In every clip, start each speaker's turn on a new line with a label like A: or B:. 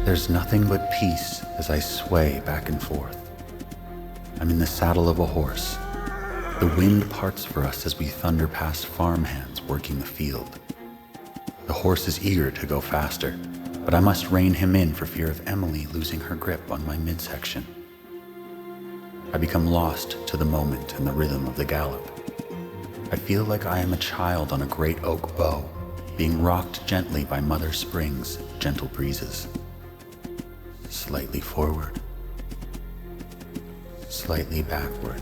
A: There's nothing but peace as I sway back and forth. I'm in the saddle of a horse. The wind parts for us as we thunder past farmhands working the field. The horse is eager to go faster, but I must rein him in for fear of Emily losing her grip on my midsection. I become lost to the moment and the rhythm of the gallop. I feel like I am a child on a great oak bow, being rocked gently by Mother Spring's gentle breezes. Slightly forward, slightly backward.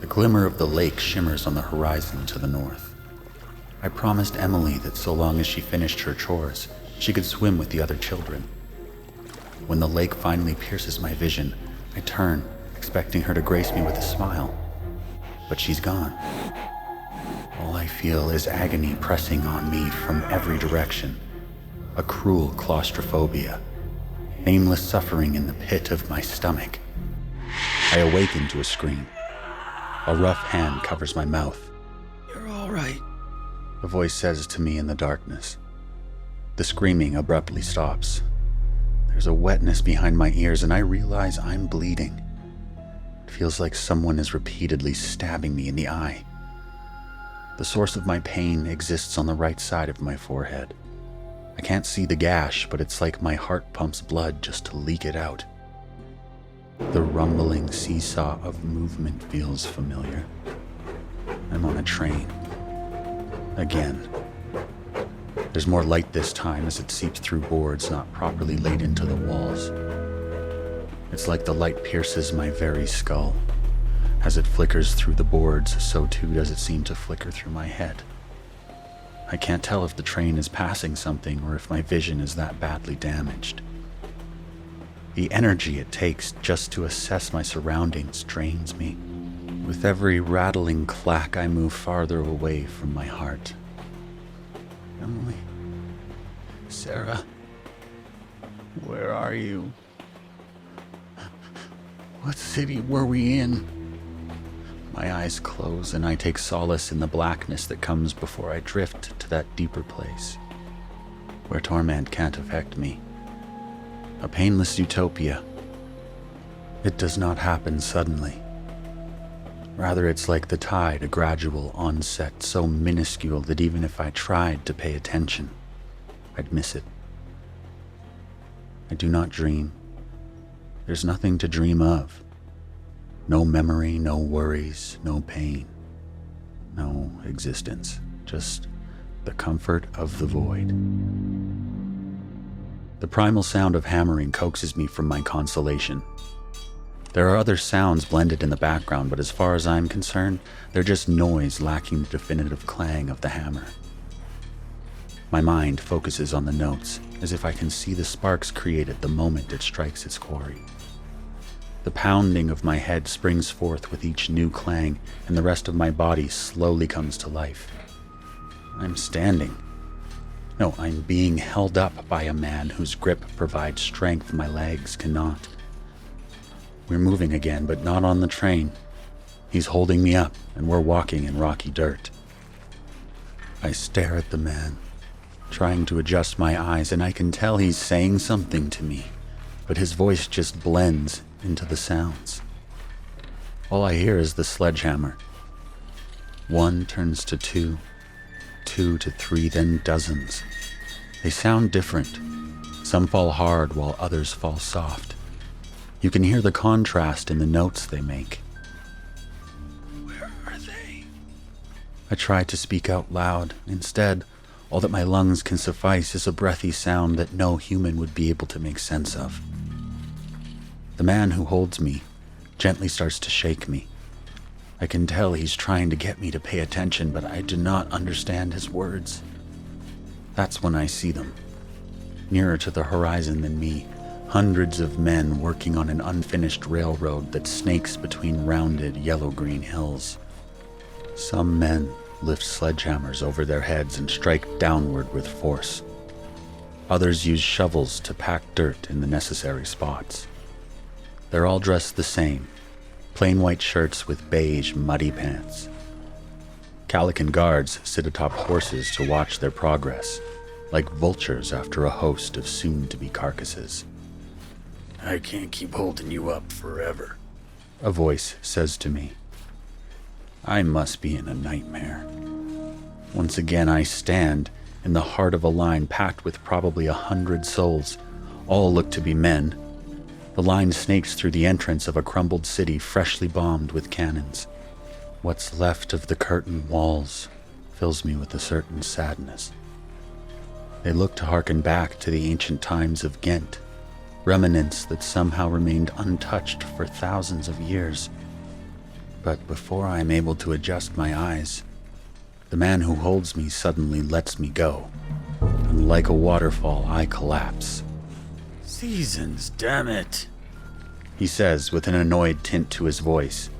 A: The glimmer of the lake shimmers on the horizon to the north. I promised Emily that so long as she finished her chores, she could swim with the other children. When the lake finally pierces my vision, I turn, expecting her to grace me with a smile. But she's gone. All I feel is agony pressing on me from every direction. A cruel claustrophobia. Nameless suffering in the pit of my stomach. I awaken to a scream. A rough hand covers my mouth.
B: "You're all right,"
A: the voice says to me in the darkness. The screaming abruptly stops. There's a wetness behind my ears and I realize I'm bleeding. It feels like someone is repeatedly stabbing me in the eye. The source of my pain exists on the right side of my forehead. I can't see the gash, but it's like my heart pumps blood just to leak it out. The rumbling seesaw of movement feels familiar. I'm on a train. Again. There's more light this time as it seeps through boards not properly laid into the walls. It's like the light pierces my very skull. As it flickers through the boards, so too does it seem to flicker through my head. I can't tell if the train is passing something or if my vision is that badly damaged. The energy it takes just to assess my surroundings drains me. With every rattling clack, I move farther away from my heart. Emily, Sarah, where are you? What city were we in? My eyes close and I take solace in the blackness that comes before I drift to that deeper place, where torment can't affect me. A painless utopia. It does not happen suddenly. Rather, it's like the tide, a gradual onset so minuscule that even if I tried to pay attention, I'd miss it. I do not dream. There's nothing to dream of. No memory, no worries, no pain, no existence, just the comfort of the void. The primal sound of hammering coaxes me from my consolation. There are other sounds blended in the background, but as far as I'm concerned, they're just noise lacking the definitive clang of the hammer. My mind focuses on the notes, as if I can see the sparks created the moment it strikes its quarry. The pounding of my head springs forth with each new clang, and the rest of my body slowly comes to life. I'm standing. No, I'm being held up by a man whose grip provides strength my legs cannot. We're moving again, but not on the train. He's holding me up, and we're walking in rocky dirt. I stare at the man, trying to adjust my eyes, and I can tell he's saying something to me, but his voice just blends into the sounds. All I hear is the sledgehammer. 1 turns to 2, 2 to 3, then dozens. They sound different. Some fall hard while others fall soft. You can hear the contrast in the notes they make. Where are they? I try to speak out loud. Instead, all that my lungs can suffice is a breathy sound that no human would be able to make sense of. The man who holds me gently starts to shake me. I can tell he's trying to get me to pay attention, but I do not understand his words. That's when I see them. Nearer to the horizon than me, hundreds of men working on an unfinished railroad that snakes between rounded yellow-green hills. Some men lift sledgehammers over their heads and strike downward with force. Others use shovels to pack dirt in the necessary spots. They're all dressed the same, plain white shirts with beige, muddy pants. Calican guards sit atop horses to watch their progress. like vultures after a host of soon-to-be carcasses.
B: I can't keep holding you up forever,
A: a voice says to me. I must be in a nightmare. Once again I stand in the heart of a line packed with probably 100 souls. All look to be men. The line snakes through the entrance of a crumbled city freshly bombed with cannons. What's left of the curtained walls fills me with a certain sadness. They look to hearken back to the ancient times of Ghent, remnants that somehow remained untouched for thousands of years. But before I am able to adjust my eyes, the man who holds me suddenly lets me go, and like a waterfall, I collapse.
B: Seasons, damn it,
A: he says with an annoyed tint to his voice.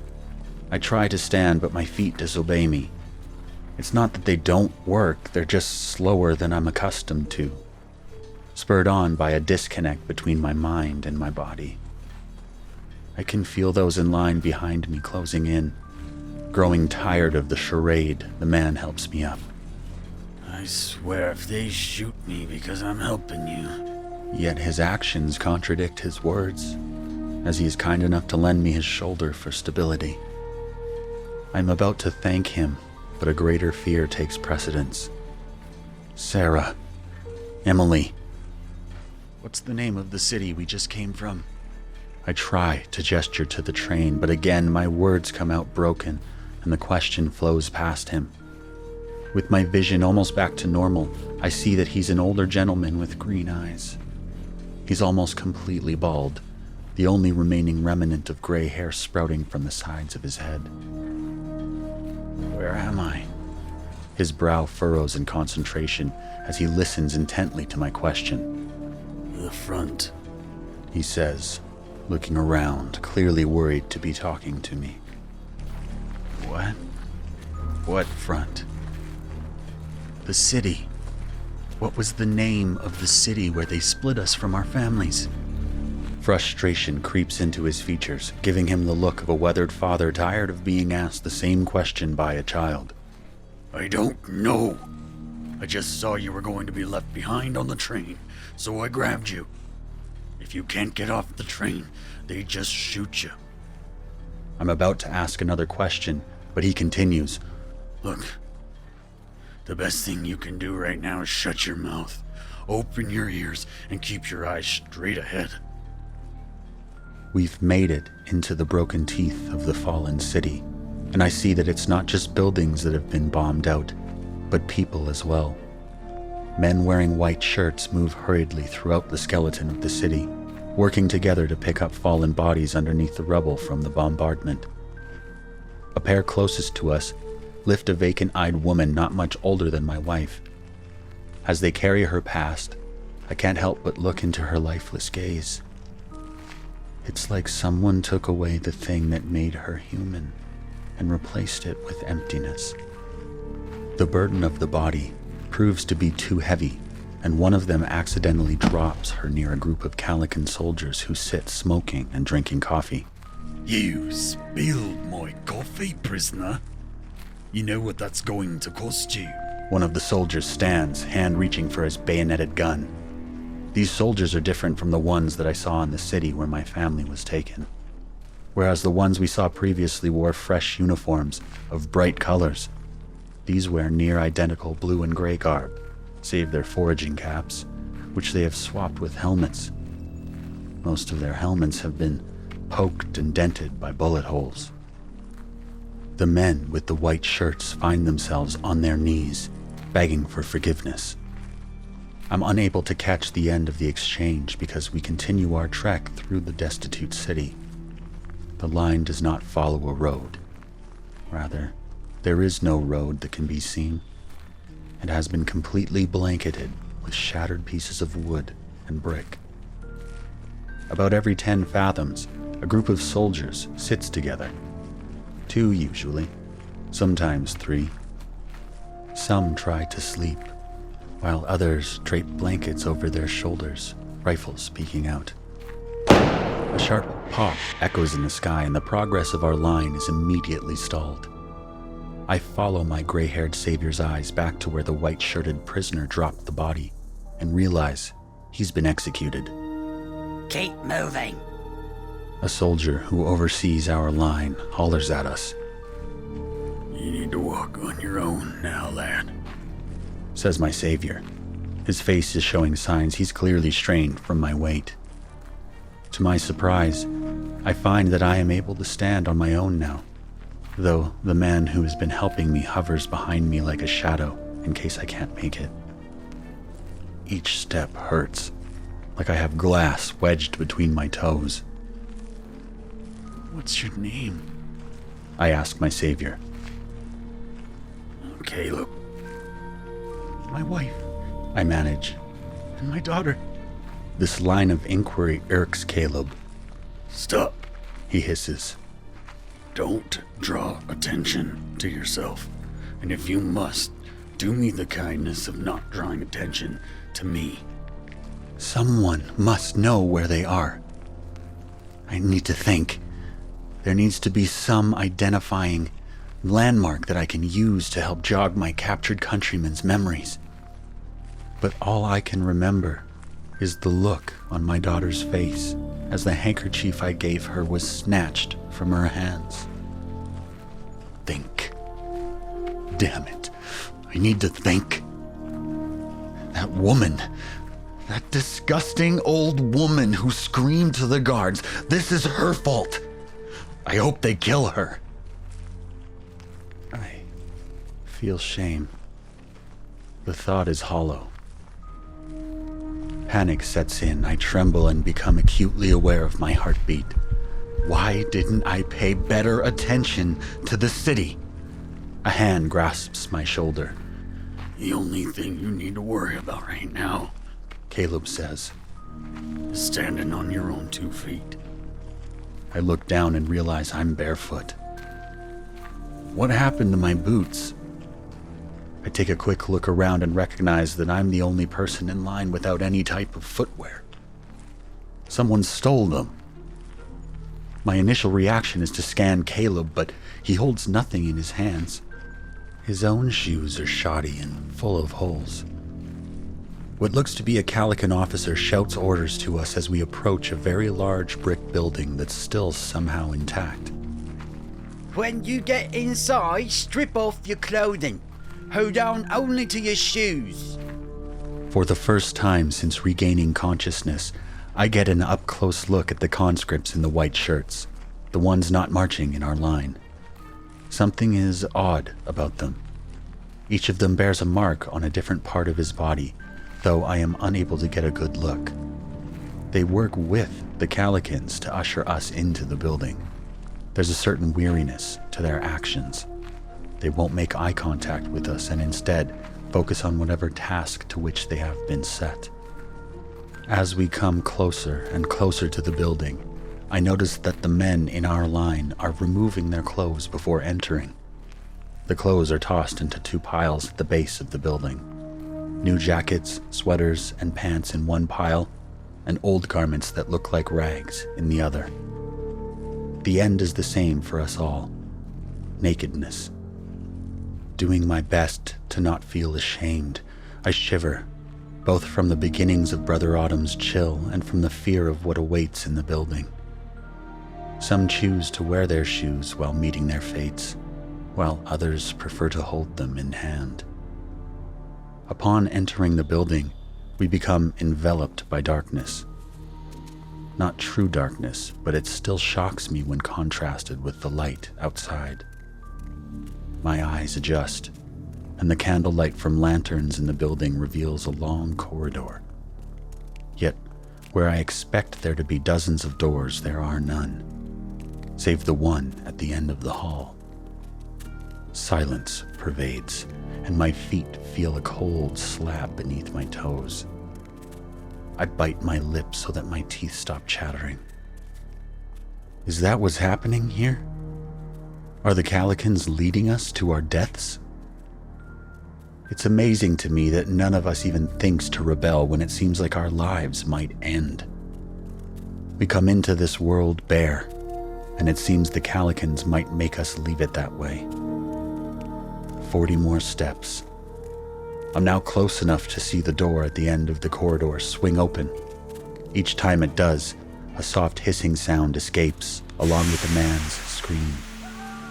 A: I try to stand, but my feet disobey me. It's not that they don't work, they're just slower than I'm accustomed to, spurred on by a disconnect between my mind and my body. I can feel those in line behind me closing in. Growing tired of the charade, the man helps me up.
B: I swear if they shoot me because I'm helping you.
A: Yet his actions contradict his words, as he is kind enough to lend me his shoulder for stability. I'm about to thank him, but a greater fear takes precedence. Sarah. Emily. What's the name of the city we just came from? I try to gesture to the train, but again my words come out broken, and the question flows past him. With my vision almost back to normal, I see that he's an older gentleman with green eyes. He's almost completely bald, the only remaining remnant of gray hair sprouting from the sides of his head. Where am I? His brow furrows in concentration as he listens intently to my question.
B: The front,
A: he says, looking around, clearly worried to be talking to me. What? What front? The city. What was the name of the city where they split us from our families? Frustration creeps into his features, giving him the look of a weathered father tired of being asked the same question by a child.
B: I don't know. I just saw you were going to be left behind on the train, so I grabbed you. If you can't get off the train, they just shoot you.
A: I'm about to ask another question, but he continues.
B: Look, the best thing you can do right now is shut your mouth, open your ears, and keep your eyes straight ahead.
A: We've made it into the broken teeth of the fallen city, and I see that it's not just buildings that have been bombed out, but people as well. Men wearing white shirts move hurriedly throughout the skeleton of the city, working together to pick up fallen bodies underneath the rubble from the bombardment. A pair closest to us lift a vacant-eyed woman not much older than my wife. As they carry her past, I can't help but look into her lifeless gaze. It's like someone took away the thing that made her human and replaced it with emptiness. The burden of the body proves to be too heavy, and one of them accidentally drops her near a group of Calican soldiers who sit smoking and drinking coffee.
B: You spilled my coffee, prisoner. You know what that's going to cost you.
A: One of the soldiers stands, hand reaching for his bayoneted gun. These soldiers are different from the ones that I saw in the city where my family was taken. Whereas the ones we saw previously wore fresh uniforms of bright colors, these wear near identical blue and gray garb, save their foraging caps, which they have swapped with helmets. Most of their helmets have been poked and dented by bullet holes. The men with the white shirts find themselves on their knees, begging for forgiveness. I'm unable to catch the end of the exchange because we continue our trek through the destitute city. The line does not follow a road. Rather, there is no road that can be seen. It has been completely blanketed with shattered pieces of wood and brick. About every 10 fathoms, a group of soldiers sits together. 2 usually, sometimes 3. Some try to sleep, while others drape blankets over their shoulders, rifles peeking out. A sharp pop echoes in the sky, and the progress of our line is immediately stalled. I follow my gray-haired savior's eyes back to where the white-shirted prisoner dropped the body, and realize he's been executed.
C: Keep moving.
A: A soldier who oversees our line hollers at us.
B: You need to walk on your own now, lad,
A: Says my savior. His face is showing signs he's clearly strained from my weight. To my surprise, I find that I am able to stand on my own now, though the man who has been helping me hovers behind me like a shadow in case I can't make it. Each step hurts, like I have glass wedged between my toes.
B: What's your name?
A: I ask my savior.
B: Caleb.
A: My wife, I manage, and my daughter. This line of inquiry irks Caleb.
B: Stop.
A: He hisses.
B: Don't draw attention to yourself. And if you must, do me the kindness of not drawing attention to me.
A: Someone must know where they are. I need to think. There needs to be some identifying landmark that I can use to help jog my captured countrymen's memories. But all I can remember is the look on my daughter's face as the handkerchief I gave her was snatched from her hands. Think. Damn it. I need to think. That woman. That disgusting old woman who screamed to the guards. This is her fault. I hope they kill her. I feel shame. The thought is hollow. Panic sets in. I tremble and become acutely aware of my heartbeat. Why didn't I pay better attention to the city? A hand grasps my shoulder.
B: The only thing you need to worry about right now,
A: Caleb says.
B: is standing on your own 2 feet.
A: I look down and realize I'm barefoot. What happened to my boots? I take a quick look around and recognize that I'm the only person in line without any type of footwear. Someone stole them. My initial reaction is to scan Caleb, but he holds nothing in his hands. His own shoes are shoddy and full of holes. What looks to be a Calican officer shouts orders to us as we approach a very large brick building that's still somehow intact.
C: When you get inside, strip off your clothing. Hold on only to your shoes.
A: For the first time since regaining consciousness, I get an up-close look at the conscripts in the white shirts, the ones not marching in our line. Something is odd about them. Each of them bears a mark on a different part of his body, though I am unable to get a good look. They work with the Calicans to usher us into the building. There's a certain weariness to their actions. They won't make eye contact with us and instead focus on whatever task to which they have been set. As we come closer and closer to the building, I notice that the men in our line are removing their clothes before entering. The clothes are tossed into 2 piles at the base of the building. New jackets, sweaters, and pants in one pile, and old garments that look like rags in the other. The end is the same for us all. Nakedness. Doing my best to not feel ashamed, I shiver, both from the beginnings of Brother Autumn's chill and from the fear of what awaits in the building. Some choose to wear their shoes while meeting their fates, while others prefer to hold them in hand. Upon entering the building, we become enveloped by darkness. Not true darkness, but it still shocks me when contrasted with the light outside. My eyes adjust, and the candlelight from lanterns in the building reveals a long corridor. Yet, where I expect there to be dozens of doors, there are none, save the one at the end of the hall. Silence pervades, and my feet feel a cold slab beneath my toes. I bite my lip so that my teeth stop chattering. Is that what's happening here? Are the Calicans leading us to our deaths? It's amazing to me that none of us even thinks to rebel when it seems like our lives might end. We come into this world bare, and it seems the Calicans might make us leave it that way. 40 more steps. I'm now close enough to see the door at the end of the corridor swing open. Each time it does, a soft hissing sound escapes, along with the man's scream,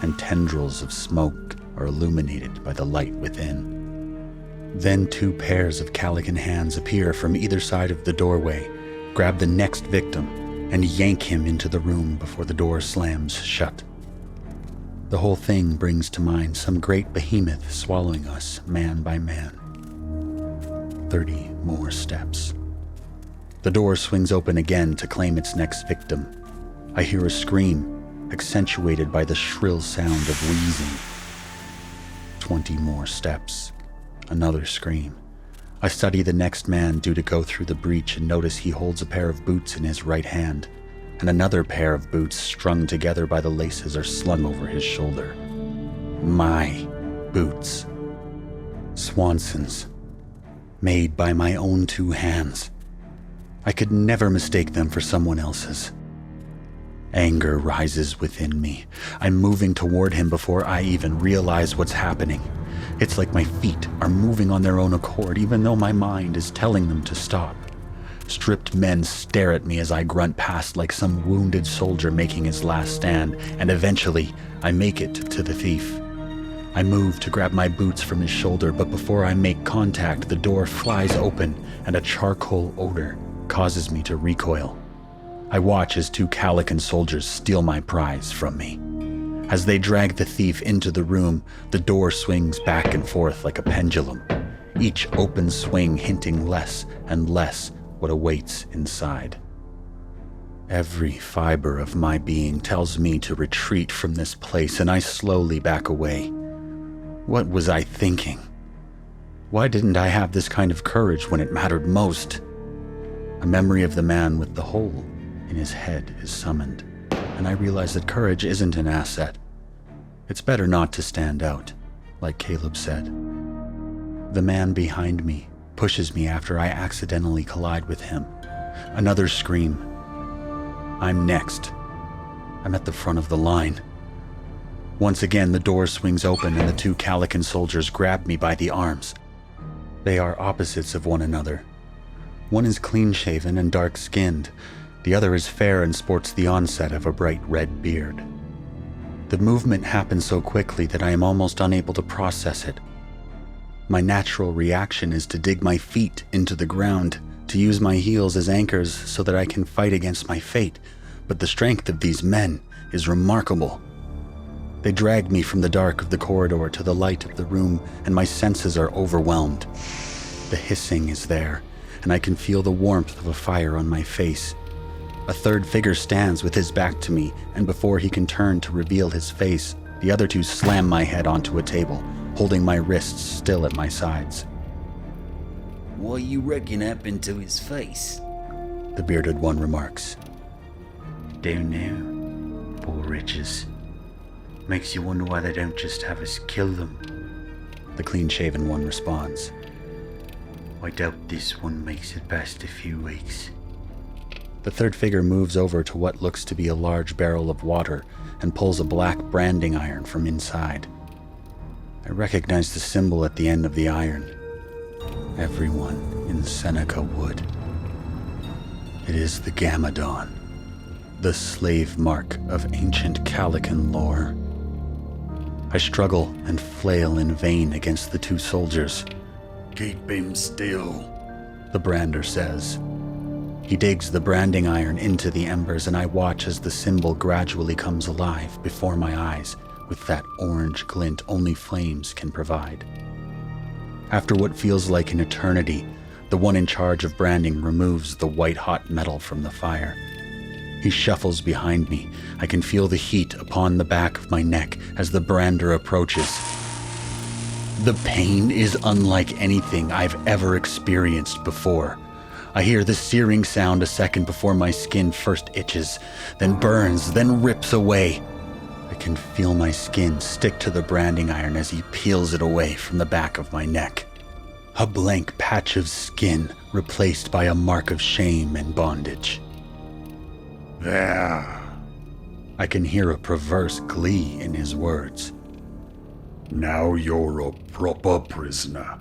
A: and tendrils of smoke are illuminated by the light within. Then 2 pairs of Calican hands appear from either side of the doorway, grab the next victim, and yank him into the room before the door slams shut. The whole thing brings to mind some great behemoth swallowing us man by man. 30 more steps. The door swings open again to claim its next victim. I hear a scream, accentuated by the shrill sound of wheezing. 20 more steps. Another scream. I study the next man due to go through the breach and notice he holds a pair of boots in his right hand, and another pair of boots strung together by the laces are slung over his shoulder. My boots. Swanson's. Made by my own 2 hands. I could never mistake them for someone else's. Anger rises within me. I'm moving toward him before I even realize what's happening. It's like my feet are moving on their own accord, even though my mind is telling them to stop. Stripped men stare at me as I grunt past like some wounded soldier making his last stand, and eventually I make it to the thief. I move to grab my boots from his shoulder, but before I make contact, the door flies open and a charcoal odor causes me to recoil. I watch as 2 Calican soldiers steal my prize from me. As they drag the thief into the room, the door swings back and forth like a pendulum, each open swing hinting less and less what awaits inside. Every fiber of my being tells me to retreat from this place, and I slowly back away. What was I thinking? Why didn't I have this kind of courage when it mattered most? A memory of the man with the hole in his head is summoned, and I realize that courage isn't an asset. It's better not to stand out, like Caleb said. The man behind me pushes me after I accidentally collide with him. Another scream. I'm next. I'm at the front of the line. Once again, the door swings open and the 2 Calican soldiers grab me by the arms. They are opposites of one another. One is clean-shaven and dark-skinned. The other is fair and sports the onset of a bright red beard. The movement happens so quickly that I am almost unable to process it. My natural reaction is to dig my feet into the ground, to use my heels as anchors so that I can fight against my fate, but the strength of these men is remarkable. They drag me from the dark of the corridor to the light of the room, and my senses are overwhelmed. The hissing is there, and I can feel the warmth of a fire on my face. A third figure stands with his back to me, and before he can turn to reveal his face, the other 2 slam my head onto a table, holding my wrists still at my sides.
C: What you reckon happened to his face?
A: The bearded one remarks.
D: Don't know. Poor wretches. Makes you wonder why they don't just have us kill them.
A: The clean-shaven one responds.
D: I doubt this one makes it past a few weeks.
A: The third figure moves over to what looks to be a large barrel of water and pulls a black branding iron from inside. I recognize the symbol at the end of the iron. Everyone in Seneca would. It is the Gamadon, the slave mark of ancient Calican lore. I struggle and flail in vain against the 2 soldiers.
B: Keep him still,
A: The brander says. He digs the branding iron into the embers, and I watch as the symbol gradually comes alive before my eyes with that orange glint only flames can provide. After what feels like an eternity, the one in charge of branding removes the white-hot metal from the fire. He shuffles behind me. I can feel the heat upon the back of my neck as the brander approaches. The pain is unlike anything I've ever experienced before. I hear the searing sound a second before my skin first itches, then burns, then rips away. I can feel my skin stick to the branding iron as he peels it away from the back of my neck. A blank patch of skin replaced by a mark of shame and bondage.
B: There.
A: I can hear a perverse glee in his words.
B: Now you're a proper prisoner.